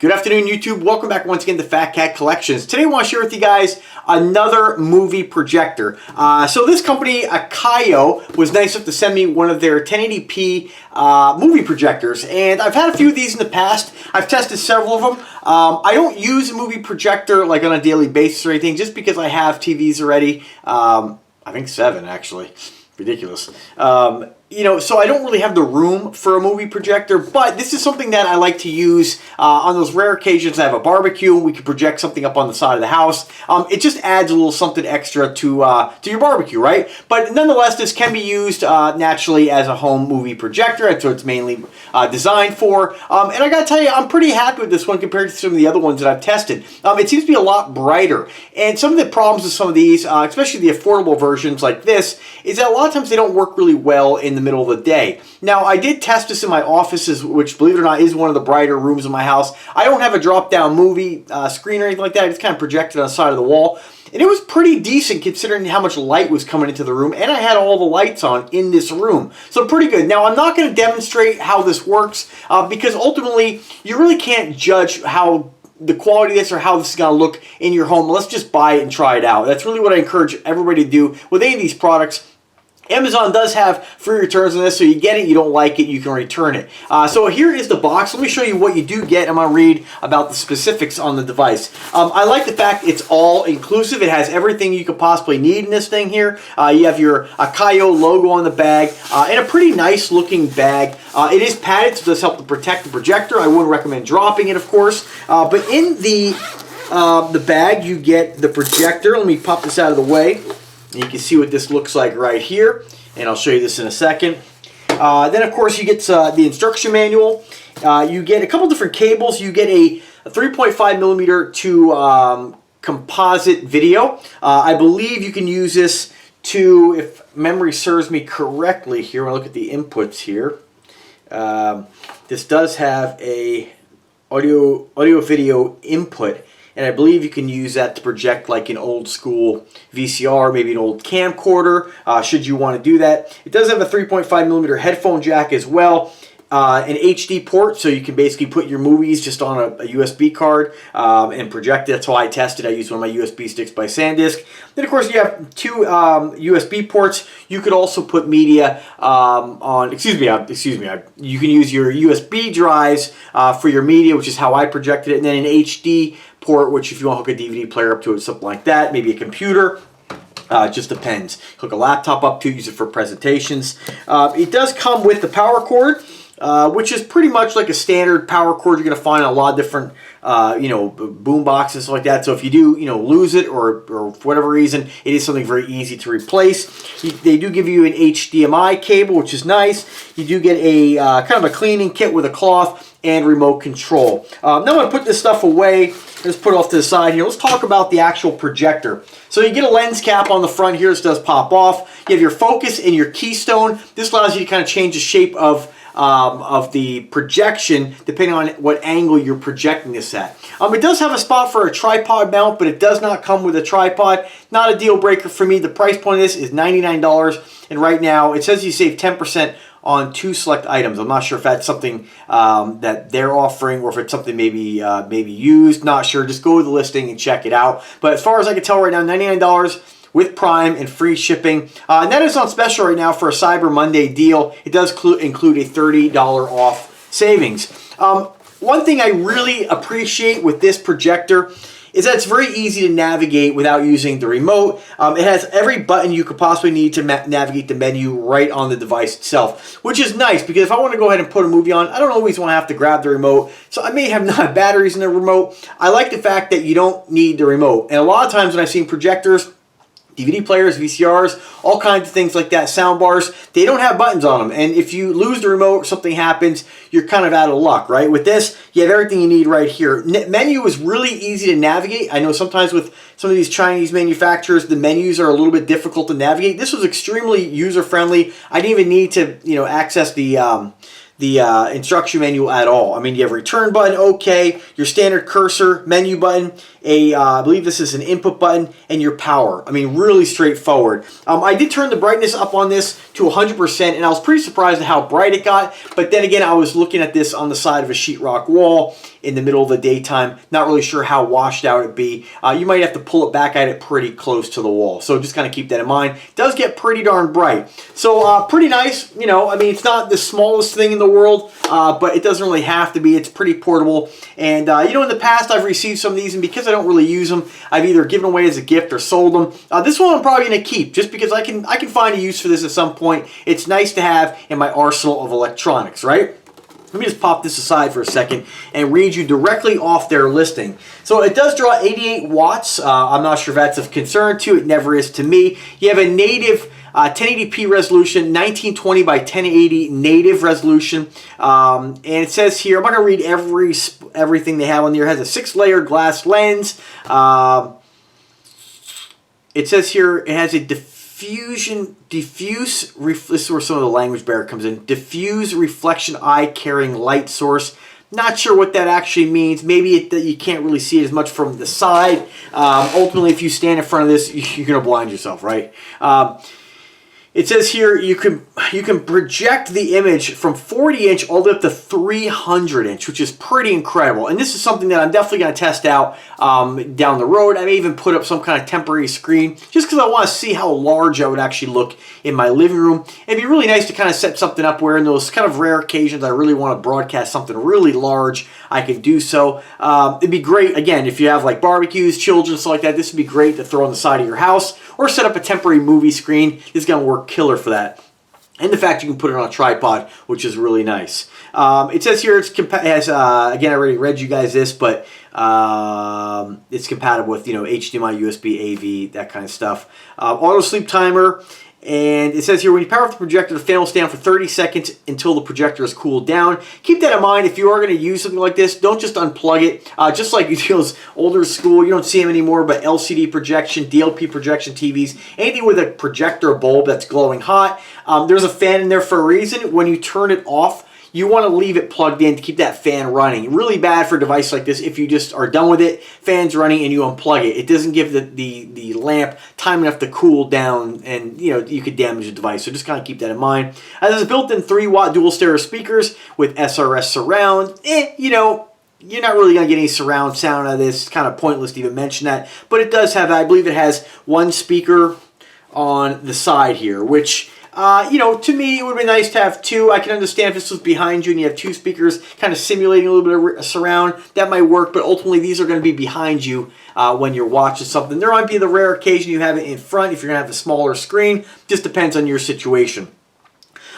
Good afternoon, YouTube. Welcome back once again to Fat Cat Collections. Today I want to share with you guys another movie projector. So this company, Akiyo, was nice enough to send me one of their 1080p movie projectors. And I've had a few of these in the past. I've tested several of them. I don't use a movie projector like on a daily basis or anything, just because I have TVs already. I think 7 actually. Ridiculous. You know, so I don't really have the room for a movie projector, but this is something that I like to use on those rare occasions I have a barbecue and we can project something up on the side of the house. It just adds a little something extra to your barbecue, right? But nonetheless, this can be used naturally as a home movie projector. That's what it's mainly designed for. And I gotta tell you, I'm pretty happy with this one compared to some of the other ones that I've tested. It seems to be a lot brighter. And some of the problems with some of these, especially the affordable versions like this, is that a lot of times they don't work really well in the middle of the day. Now, I did test this in my offices, which, believe it or not, is one of the brighter rooms in my house. I don't have a drop-down movie screen or anything like that. It's kind of projected on the side of the wall. And it was pretty decent considering how much light was coming into the room, and I had all the lights on in this room. So pretty good. Now, I'm not going to demonstrate how this works because ultimately, you really can't judge how the quality of this or how this is going to look in your home. Let's just buy it and try it out. That's really what I encourage everybody to do with any of these products. Amazon does have free returns on this, so you get it, you don't like it, you can return it. So here is the box. Let me show you what you do get. I'm going to read about the specifics on the device. I like the fact it's all inclusive. It has everything you could possibly need in this thing here. You have your Akiyo logo on the bag, and a pretty nice looking bag. It is padded, so it does help to protect the projector. I wouldn't recommend dropping it, of course. But in the bag, you get the projector. Let me pop this out of the way. And you can see what this looks like right here, and I'll show you this in a second. Then, of course, you get the instruction manual. You get a couple different cables. You get a 3.5 millimeter to composite video. I believe you can use this to, if memory serves me correctly here, when I look at the inputs here, this does have a audio-video input. And I believe you can use that to project like an old school VCR, maybe an old camcorder, should you want to do that. It does have a 3.5 millimeter headphone jack as well. An HD port, so you can basically put your movies just on a USB card and project it. That's how I tested. I used one of my USB sticks by SanDisk. Then, of course, you have two USB ports. You could also put media on, excuse me, you can use your USB drives for your media, which is how I projected it, and then an HD port, which if you want to hook a DVD player up to it, something like that, maybe a computer. It just depends. Hook a laptop up to, use it for presentations. It does come with the power cord, which is pretty much like a standard power cord you're going to find on a lot of different, boom boxes and stuff like that. So if you do, lose it or for whatever reason, it is something very easy to replace. They do give you an Hdmi cable, which is nice. You do get a kind of a cleaning kit with a cloth and remote control. Now I'm going to put this stuff away. Let's put it off to the side here. Let's talk about the actual projector. So you get a lens cap on the front here. This does pop off. You have your focus and your keystone. This allows you to kind of change the shape of the projection depending on what angle you're projecting this at. It does have a spot for a tripod mount, but it does not come with a tripod. Not a deal breaker for me. The price point of this is $99, and right now it says you save 10% on 2 select items. I'm not sure if that's something that they're offering or if it's something maybe used. Not sure. Just go to the listing and check it out. But as far as I can tell right now, $99 with Prime and free shipping. And that is on special right now for a Cyber Monday deal. It does include a $30 off savings. One thing I really appreciate with this projector is that it's very easy to navigate without using the remote. It has every button you could possibly need to navigate the menu right on the device itself, which is nice because if I want to go ahead and put a movie on, I don't always want to have to grab the remote. So I may have not batteries in the remote. I like the fact that you don't need the remote. And a lot of times when I've seen projectors, DVD players, VCRs, all kinds of things like that, sound bars, they don't have buttons on them. And if you lose the remote or something happens, you're kind of out of luck, right? With this, you have everything you need right here. Menu is really easy to navigate. I know sometimes with some of these Chinese manufacturers, the menus are a little bit difficult to navigate. This was extremely user-friendly. I didn't even need to, access the instruction manual at all. I mean, you have a return button, okay, your standard cursor, menu button, I believe this is an input button, and your power. I mean, really straightforward. I did turn the brightness up on this to 100%, and I was pretty surprised at how bright it got, but then again, I was looking at this on the side of a sheetrock wall, in the middle of the daytime. Not really sure how washed out it'd be. You might have to pull it back at it pretty close to the wall. So just kind of keep that in mind. It does get pretty darn bright. So pretty nice. You know, I mean, it's not the smallest thing in the world, but it doesn't really have to be. It's pretty portable. And, you know, in the past, I've received some of these, and because I don't really use them, I've either given away as a gift or sold them. This one I'm probably going to keep, just because I can find a use for this at some point. It's nice to have in my arsenal of electronics, right? Let me just pop this aside for a second and read you directly off their listing. So it does draw 88 watts. I'm not sure if that's of concern to you. It never is to me. You have a native 1080p resolution, 1920 by 1080 native resolution. And it says here, I'm not going to read everything they have on there. It has a 6-layer glass lens. It says here it has a diffuse, this is where some of the language barrier comes in, diffuse reflection eye carrying light source. Not sure what that actually means. Maybe you can't really see it as much from the side. Ultimately, if you stand in front of this, you're going to blind yourself, right? It says here you can project the image from 40-inch all the way up to 300-inch, which is pretty incredible. And this is something that I'm definitely going to test out down the road. I may even put up some kind of temporary screen just because I want to see how large I would actually look in my living room. It'd be really nice to kind of set something up where in those kind of rare occasions I really want to broadcast something really large, I can do so. It'd be great, again, if you have like barbecues, children, stuff like that, this would be great to throw on the side of your house or set up a temporary movie screen. This is going to work killer for that. And the fact you can put it on a tripod, which is really nice. It says here it has, again, I already read you guys this, but it's compatible with, you know, HDMI, USB, AV, that kind of stuff. Auto sleep timer. And it says here, when you power off the projector, the fan will stay on for 30 seconds until the projector is cooled down. Keep that in mind. If you are going to use something like this, don't just unplug it. Just like those older school, you don't see them anymore, but LCD projection, DLP projection TVs, anything with a projector bulb that's glowing hot. There's a fan in there for a reason. When you turn it off, you want to leave it plugged in to keep that fan running. Really bad for a device like this if you just are done with it, fan's running, and you unplug it. It doesn't give the lamp time enough to cool down, and you know you could damage the device. So just kind of keep that in mind. There's a built-in 3-watt dual stereo speakers with SRS surround. You know, you're not really going to get any surround sound out of this. It's kind of pointless to even mention that. But it does have, I believe it has one speaker on the side here, which... you know, to me, it would be nice to have two. I can understand if this was behind you and you have two speakers kind of simulating a little bit of surround. That might work, but ultimately these are going to be behind you when you're watching something. There might be the rare occasion you have it in front if you're going to have a smaller screen. Just depends on your situation.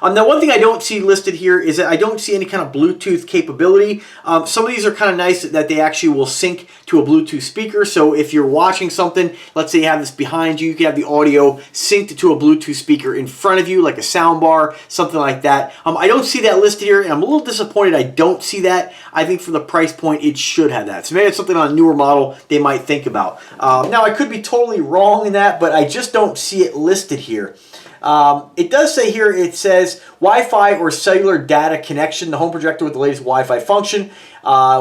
Now, one thing I don't see listed here is that I don't see any kind of Bluetooth capability. Some of these are kind of nice that they actually will sync to a Bluetooth speaker. So if you're watching something, let's say you have this behind you, you can have the audio synced to a Bluetooth speaker in front of you, like a sound bar, something like that. I don't see that listed here, and I'm a little disappointed I don't see that. I think for the price point, it should have that. So maybe it's something on a newer model they might think about. Now, I could be totally wrong in that, but I just don't see it listed here. It does say here, it says Wi-Fi or cellular data connection, the home projector with the latest Wi-Fi function,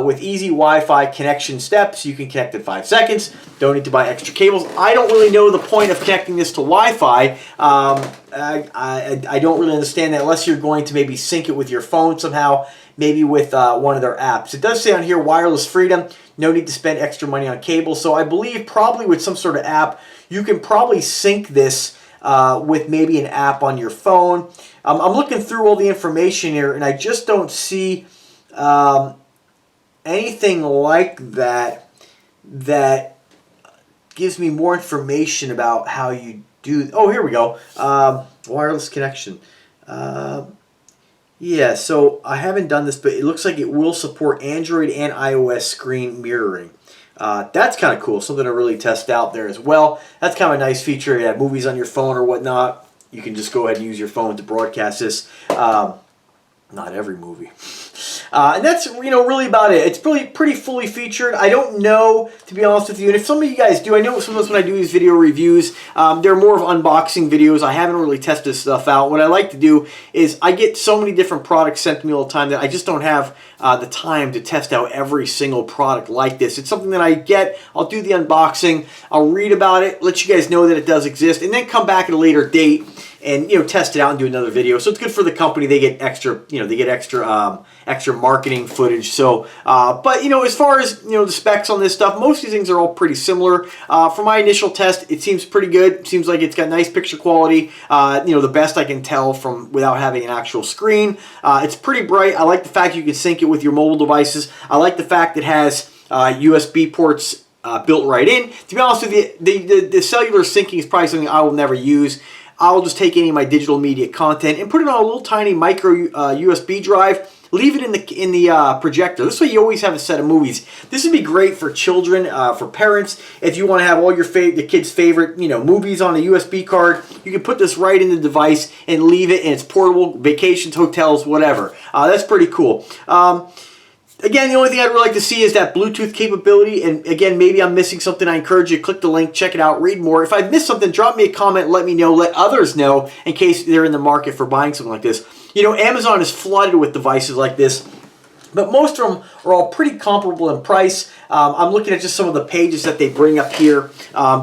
with easy Wi-Fi connection steps. You can connect in 5 seconds. Don't need to buy extra cables. I don't really know the point of connecting this to Wi-Fi. I don't really understand that unless you're going to maybe sync it with your phone somehow, maybe with one of their apps. It does say on here, wireless freedom. No need to spend extra money on cable. So I believe probably with some sort of app, you can probably sync this with maybe an app on your phone. I'm looking through all the information here, and I just don't see anything like that that gives me more information about how you do. Oh, here we go. Wireless connection. Yeah, so I haven't done this, but it looks like it will support Android and iOS screen mirroring. That's kind of cool, something to really test out there as well. That's kind of a nice feature. You have movies on your phone or whatnot. You can just go ahead and use your phone to broadcast this. Not every movie. And that's, you know, really about it. It's really pretty fully featured. I don't know, to be honest with you, and if some of you guys do, I know sometimes when I do these video reviews, they're more of unboxing videos. I haven't really tested this stuff out. What I like to do is I get so many different products sent to me all the time that I just don't have the time to test out every single product like this. It's something that I get, I'll do the unboxing, I'll read about it, let you guys know that it does exist, and then come back at a later date and test it out and do another video. So it's good for the company. They get extra, extra marketing footage. So, but as far as the specs on this stuff, most of these things are all pretty similar. For my initial test, it seems pretty good. It seems like it's got nice picture quality. The best I can tell from without having an actual screen. It's pretty bright. I like the fact you can sync it with your mobile devices. I like the fact it has USB ports built right in. To be honest with you, the cellular syncing is probably something I will never use. I'll just take any of my digital media content and put it on a little tiny micro USB drive. Leave it in the projector. This way you always have a set of movies. This would be great for children, for parents. If you want to have all the kids' favorite movies on a USB card, you can put this right in the device and leave it, and it's portable, vacations, hotels, whatever. That's pretty cool. Again, the only thing I'd really like to see is that Bluetooth capability. And again, maybe I'm missing something. I encourage you to click the link, check it out, read more. If I've missed something, drop me a comment, let me know, let others know in case they're in the market for buying something like this. Amazon is flooded with devices like this, but most of them are all pretty comparable in price. I'm looking at just some of the pages that they bring up here.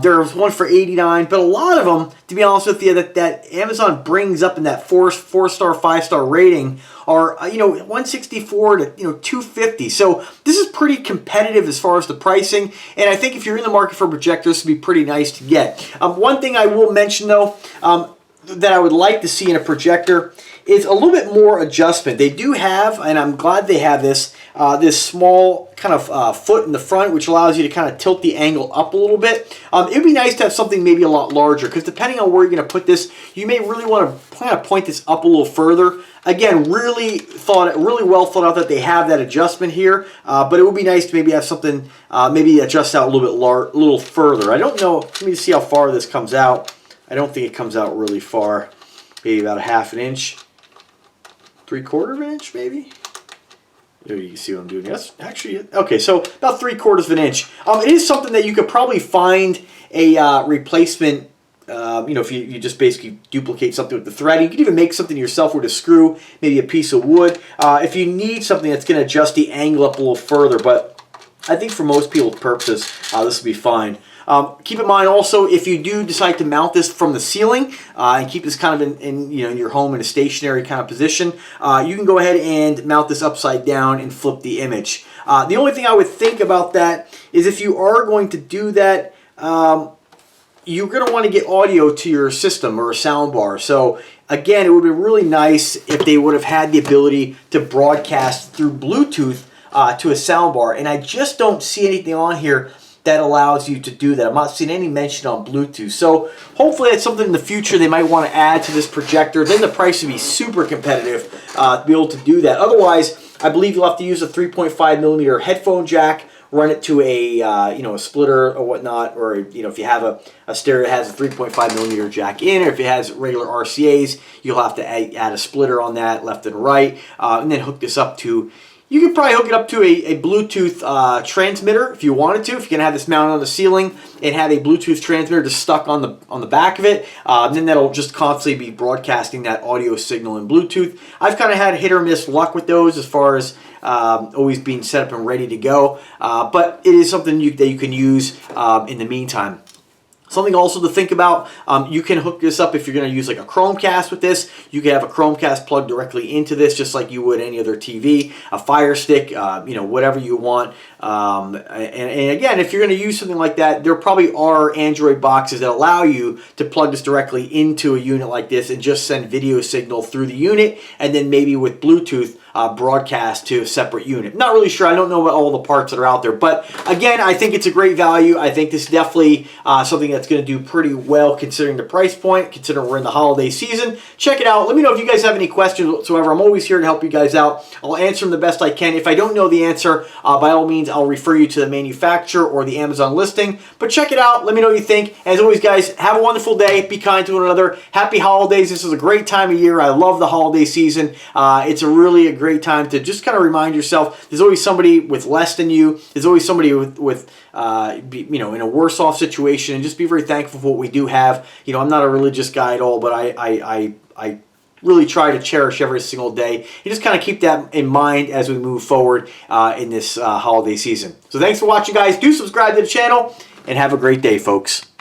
There's one for $89, but a lot of them, to be honest with you, that Amazon brings up in that 4-star, 5-star rating are $164 to $250. So this is pretty competitive as far as the pricing, and I think if you're in the market for projectors, this would be pretty nice to get. One thing I will mention though, that I would like to see in a projector is a little bit more adjustment. They do have, and I'm glad they have this, this small kind of foot in the front, which allows you to kind of tilt the angle up a little bit. It would be nice to have something maybe a lot larger, because depending on where you're going to put this, you may really want to kind of point this up a little further. Again, really well thought out that they have that adjustment here, but it would be nice to maybe have something, maybe adjust out a little further. I don't know. Let me see how far this comes out. I don't think it comes out really far. Maybe about a ½ an inch. 3/4 of an inch, maybe? There you can see what I'm doing. That's actually, okay, so about 3/4 of an inch. It is something that you could probably find a replacement, if you just basically duplicate something with the thread. You could even make something yourself with a screw, maybe a piece of wood, if you need something that's going to adjust the angle up a little further. But I think for most people's purposes, this will be fine. Keep in mind also, if you do decide to mount this from the ceiling and keep this kind of in your home in a stationary kind of position, you can go ahead and mount this upside down and flip the image. The only thing I would think about that is if you are going to do that, you're going to want to get audio to your system or a sound bar. So again, it would be really nice if they would have had the ability to broadcast through Bluetooth to a sound bar, and I just don't see anything on here that allows you to do that. I'm not seeing any mention on Bluetooth. So hopefully that's something in the future they might want to add to this projector. Then the price would be super competitive to be able to do that. Otherwise, I believe you'll have to use a 3.5mm headphone jack, run it to a a splitter or whatnot, or if you have a stereo that has a 3.5mm jack in, or if it has regular RCAs, you'll have to add a splitter on that left and right, and then hook this up to. You could probably hook it up to a Bluetooth transmitter if you wanted to. If you're going to have this mounted on the ceiling and have a Bluetooth transmitter just stuck on the back of it, then that'll just constantly be broadcasting that audio signal in Bluetooth. I've kind of had hit or miss luck with those as far as always being set up and ready to go, but it is something that you can use in the meantime. Something also to think about, you can hook this up if you're going to use like a Chromecast with this. You can have a Chromecast plugged directly into this just like you would any other TV, a Fire Stick, whatever you want. And again, if you're going to use something like that, there probably are Android boxes that allow you to plug this directly into a unit like this and just send video signal through the unit, and then maybe with Bluetooth broadcast to a separate unit. Not really sure. I don't know about all the parts that are out there. But again, I think it's a great value. I think this is definitely something that's going to do pretty well considering the price point, considering we're in the holiday season. Check it out. Let me know if you guys have any questions whatsoever. I'm always here to help you guys out. I'll answer them the best I can. If I don't know the answer, by all means, I'll refer you to the manufacturer or the Amazon listing. But check it out. Let me know what you think. As always, guys, have a wonderful day. Be kind to one another. Happy holidays. This is a great time of year. I love the holiday season. It's really a great time to just kind of remind yourself there's always somebody with less than you. There's always somebody with in a worse off situation, and just be very thankful for what we do have. I'm not a religious guy at all, but I really try to cherish every single day and just kind of keep that in mind as we move forward in this holiday season. So thanks for watching, guys. Do subscribe to the channel and have a great day, folks.